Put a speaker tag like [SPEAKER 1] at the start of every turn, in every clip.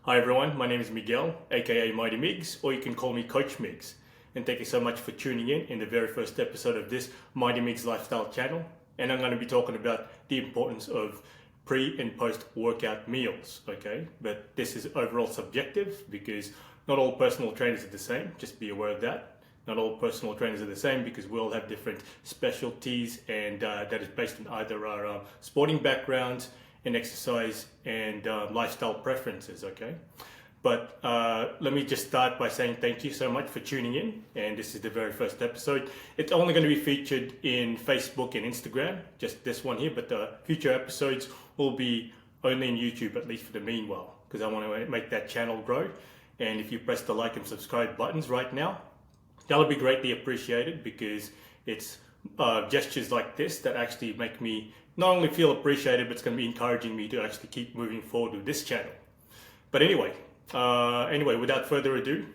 [SPEAKER 1] Hi everyone, my name is Miguel, aka Mighty Migz, or you can call me Coach Migz. And thank you so much for tuning in the very first episode of this Mighty Migz lifestyle channel. And I'm going to be talking about the importance of pre and post workout meals, okay? But this is overall subjective because not all personal trainers are the same, just be aware of that. Not all personal trainers are the same because we all have different specialties, and that is based on either our sporting backgrounds and exercise and lifestyle preferences, okay? But let me just start by saying thank you so much for tuning in, and this is the very first episode. It's only going to be featured in Facebook and Instagram, just this one here, but the future episodes will be only in YouTube, at least for the meanwhile, because I want to make that channel grow. And if you press the like and subscribe buttons right now, that'll be greatly appreciated, because it's gestures like this that actually make me not only feel appreciated, but it's going to be encouraging me to actually keep moving forward with this channel. But anyway, without further ado,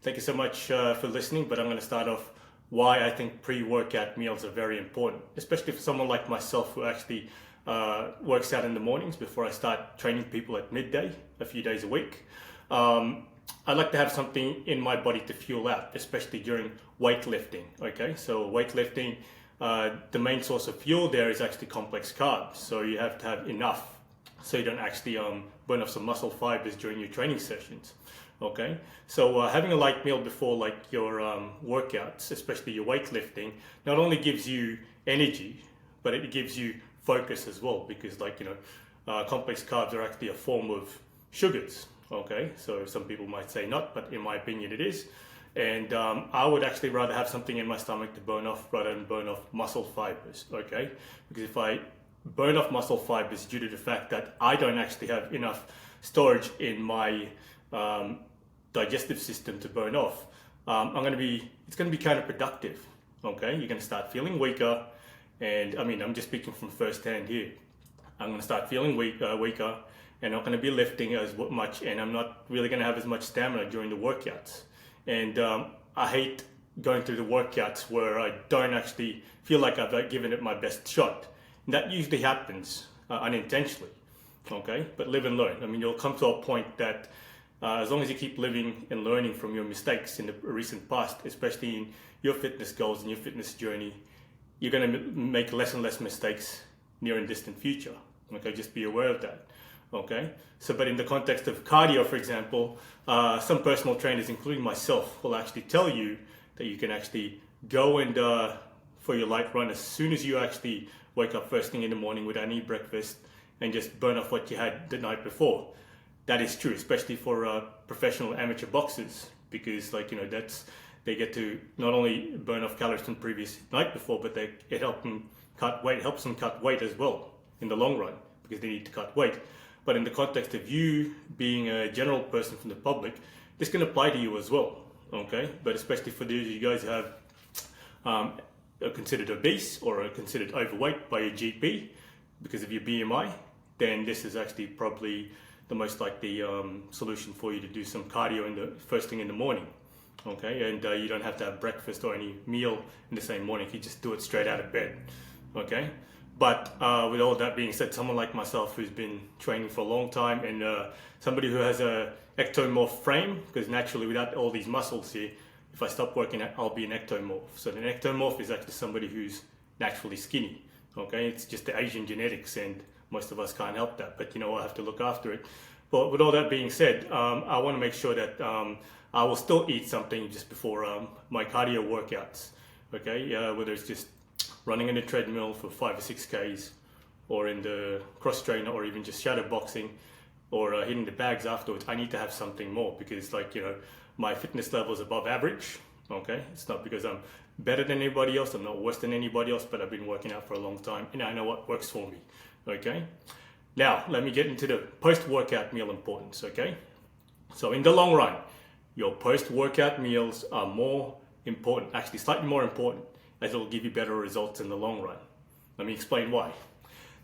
[SPEAKER 1] thank you so much for listening. But I'm going to start off why I think pre-workout meals are very important, especially for someone like myself who actually works out in the mornings before I start training people at midday, a few days a week. I like to have something in my body to fuel out, especially during weightlifting. Okay, so weightlifting, the main source of fuel there is actually complex carbs. So you have to have enough so you don't actually burn off some muscle fibers during your training sessions. Okay, so having a light meal before like your workouts, especially your weightlifting, not only gives you energy, but it gives you focus as well, because complex carbs are actually a form of sugars. Okay, so some people might say not, but in my opinion it is. And I would actually rather have something in my stomach to burn off rather than burn off muscle fibers, okay? Because if I burn off muscle fibers due to the fact that I don't actually have enough storage in my digestive system to burn off, it's going to be counterproductive, okay? You're going to start feeling weaker, and I mean, I'm just speaking from first hand here. I'm going to start feeling weaker, and not going to be lifting as much, and I'm not really going to have as much stamina during the workouts. And I hate going through the workouts where I don't actually feel like I've given it my best shot. And that usually happens unintentionally, okay? But live and learn. I mean, you'll come to a point that as long as you keep living and learning from your mistakes in the recent past, especially in your fitness goals and your fitness journey, you're going to make less and less mistakes near and distant future, okay? Just be aware of that. Okay, so but in the context of cardio, for example, some personal trainers, including myself, will actually tell you that you can actually go and for your light run as soon as you actually wake up first thing in the morning without any breakfast and just burn off what you had the night before. That is true, especially for professional amateur boxers, because they get to not only burn off calories from the previous night before, but it helps them cut weight as well in the long run, because they need to cut weight. But in the context of you being a general person from the public, this can apply to you as well, okay? But especially for those of you guys who have are considered obese or are considered overweight by your GP because of your BMI, then this is actually probably the most likely solution for you to do some cardio in the first thing in the morning, okay? And you don't have to have breakfast or any meal in the same morning. You just do it straight out of bed, okay? But with all that being said, someone like myself who's been training for a long time, and somebody who has a ectomorph frame, because naturally without all these muscles here, if I stop working out, I'll be an ectomorph. So an ectomorph is actually somebody who's naturally skinny, okay? It's just the Asian genetics, and most of us can't help that, but I have to look after it. But with all that being said, I want to make sure that I will still eat something just before my cardio workouts, okay? Whether it's just running in a treadmill for 5 or 6 Ks, or in the cross trainer, or even just shadow boxing, or hitting the bags afterwards, I need to have something more, because my fitness level is above average, okay? It's not because I'm better than anybody else, I'm not worse than anybody else, but I've been working out for a long time and I know what works for me, okay? Now, let me get into the post-workout meal importance, okay? So in the long run, your post-workout meals are more important, actually slightly more important, as it will give you better results in the long run. Let me explain why.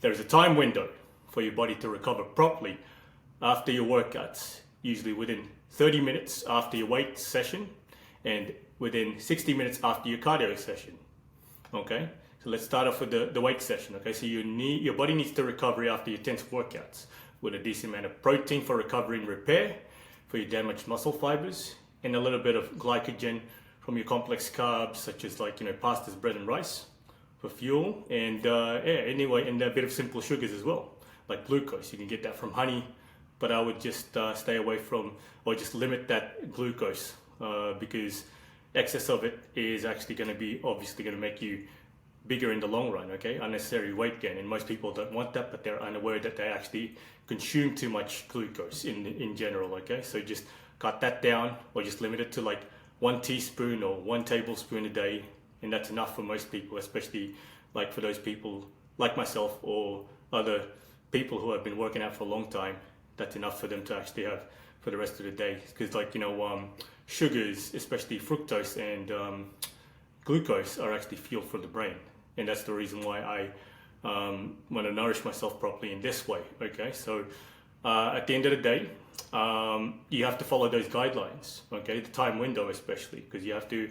[SPEAKER 1] There is a time window for your body to recover properly after your workouts, usually within 30 minutes after your weight session and within 60 minutes after your cardio session. Okay, so let's start off with the weight session. Okay, so your body needs to recover after your intense workouts. with a decent amount of protein for recovery and repair for your damaged muscle fibers, and a little bit of glycogen from your complex carbs such as pastas, bread and rice for fuel, and and a bit of simple sugars as well, like glucose. You can get that from honey, but I would just stay away from, or just limit that glucose because excess of it is actually going to be obviously going to make you bigger in the long run, okay? Unnecessary weight gain, and most people don't want that, but they're unaware that they actually consume too much glucose in general, okay? So just cut that down, or just limit it to like 1 teaspoon or 1 tablespoon a day, and that's enough for most people, especially like for those people like myself or other people who have been working out for a long time. That's enough for them to actually have for the rest of the day, because sugars, especially fructose and glucose, are actually fuel for the brain, and that's the reason why I want to nourish myself properly in this way, okay? So at the end of the day, you have to follow those guidelines, okay? The time window especially, because you have to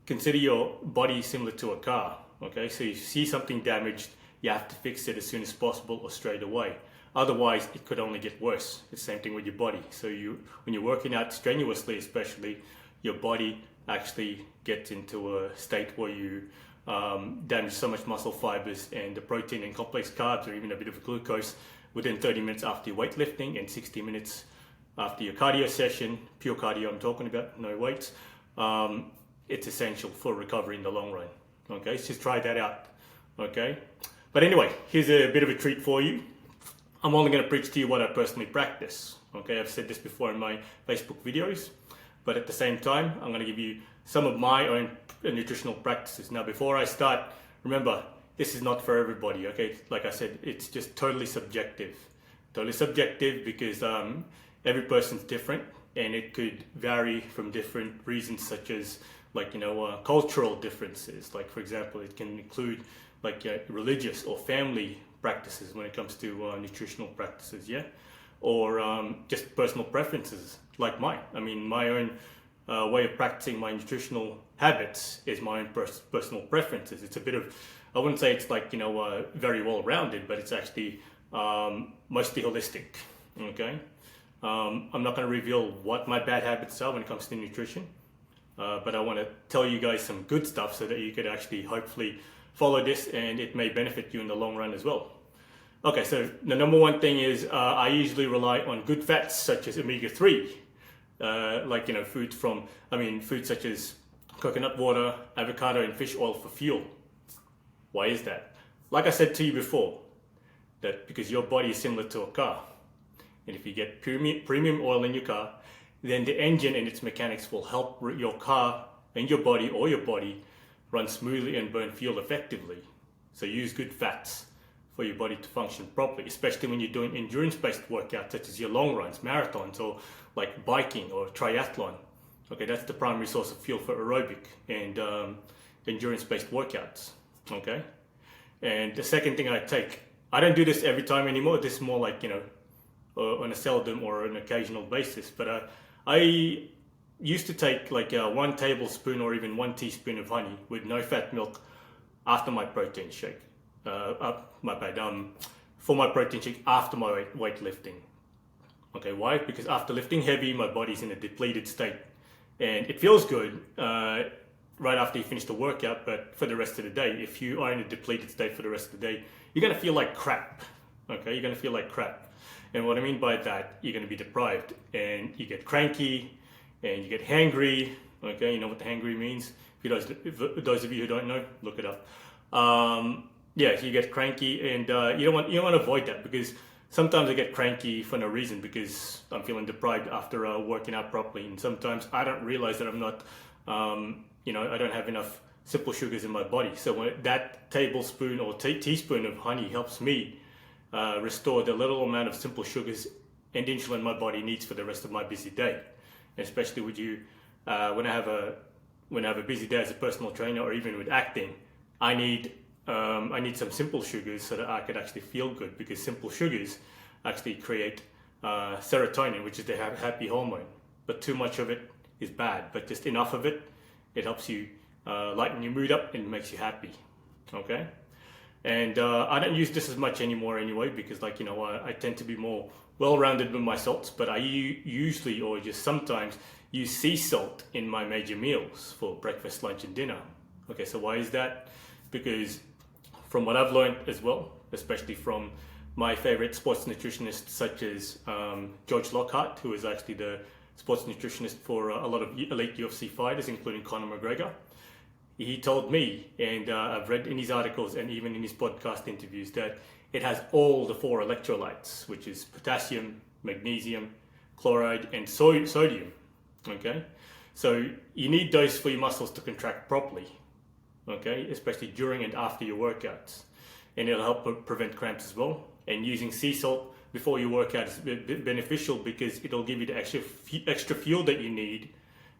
[SPEAKER 1] consider your body similar to a car, okay? So you see something damaged, you have to fix it as soon as possible or straight away. Otherwise, it could only get worse. It's the same thing with your body. So when you're working out strenuously especially, your body actually gets into a state where you damage so much muscle fibers and the protein and complex carbs, or even a bit of glucose, within 30 minutes after your weightlifting and 60 minutes after your cardio session. Pure cardio I'm talking about, no weights. It's essential for recovery in the long run, okay? So just try that out, okay? But anyway, here's a bit of a treat for you. I'm only going to preach to you what I personally practice, okay? I've said this before in my Facebook videos, but at the same time, I'm going to give you some of my own nutritional practices. Now, before I start, remember, this is not for everybody, okay? Like I said, it's just totally subjective. Totally subjective because every person's different, and it could vary from different reasons, such as cultural differences. Like, for example, it can include religious or family practices when it comes to nutritional practices, yeah? Or just personal preferences like mine. I mean, my own way of practicing my nutritional habits is my own personal preferences. It's a bit of, I wouldn't say it's very well rounded, but it's actually mostly holistic, okay? I'm not going to reveal what my bad habits are when it comes to nutrition, but I want to tell you guys some good stuff so that you could actually hopefully follow this, and it may benefit you in the long run as well. Okay, so the number one thing is I usually rely on good fats such as omega-3, foods such as coconut water, avocado, and fish oil for fuel. Why is that? Like I said to you before, that because your body is similar to a car, and if you get premium oil in your car, then the engine and its mechanics will help your car and your body run smoothly and burn fuel effectively. So use good fats for your body to function properly, especially when you're doing endurance-based workouts such as your long runs, marathons, or like biking or triathlon. Okay, that's the primary source of fuel for aerobic and endurance-based workouts. Okay, and the second thing I don't do this every time anymore. This is more like on a seldom or an occasional basis. But I used to take 1 tablespoon or even 1 teaspoon of honey with no fat milk after my protein shake. For my protein shake after my weightlifting. Okay, why? Because after lifting heavy, my body's in a depleted state, and it feels good right after you finish the workout. But for the rest of the day, if you are in a depleted state for the rest of the day, you're gonna feel like crap. Okay, you're gonna feel like crap, and what I mean by that, you're gonna be deprived, and you get cranky, and you get hangry. Okay, you know what the hangry means? If those of you who don't know, look it up. You get cranky, and you want to avoid that, because sometimes I get cranky for no reason because I'm feeling deprived after working out properly, and sometimes I don't realize that I'm not, I don't have enough simple sugars in my body. So when that tablespoon or teaspoon of honey helps me restore the little amount of simple sugars and insulin my body needs for the rest of my busy day, especially with you when I have a busy day as a personal trainer, or even with acting. I need some simple sugars so that I could actually feel good, because simple sugars actually create serotonin, which is the happy hormone. But too much of it is bad, but just enough of it, it helps you lighten your mood up and makes you happy. Okay? And I don't use this as much anymore anyway, because I tend to be more well-rounded with my salts, but I usually or just sometimes use sea salt in my major meals for breakfast, lunch and dinner. Okay, so why is that? Because from what I've learned as well, especially from my favorite sports nutritionists such as George Lockhart, who is actually the sports nutritionist for a lot of elite UFC fighters, including Conor McGregor. He told me, and I've read in his articles and even in his podcast interviews, that it has all the 4 electrolytes, which is potassium, magnesium, chloride, and sodium. Okay, so you need those for your muscles to contract properly. Okay, especially during and after your workouts, and it'll help prevent cramps as well. And using sea salt before your workout is beneficial because it'll give you the extra fuel that you need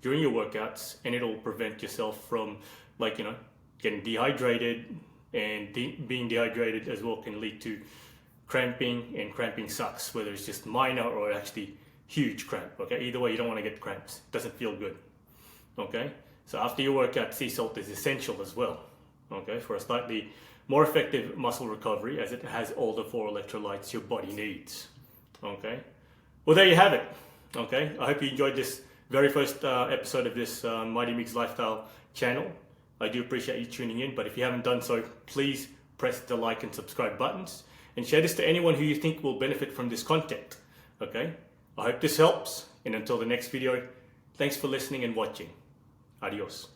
[SPEAKER 1] during your workouts, and it'll prevent yourself from getting dehydrated, and being dehydrated as well can lead to cramping, and cramping sucks, whether it's just minor or actually huge cramp. Okay, either way you don't want to get cramps. It doesn't feel good. Okay, so after your workout, sea salt is essential as well, okay, for a slightly more effective muscle recovery, as it has all the 4 electrolytes your body needs. Okay, well, there you have it. Okay, I hope you enjoyed this very first episode of this Mighty Migz Lifestyle channel. I do appreciate you tuning in, but if you haven't done so, please press the like and subscribe buttons and share this to anyone who you think will benefit from this content. Okay, I hope this helps, and until the next video, thanks for listening and watching. Adios.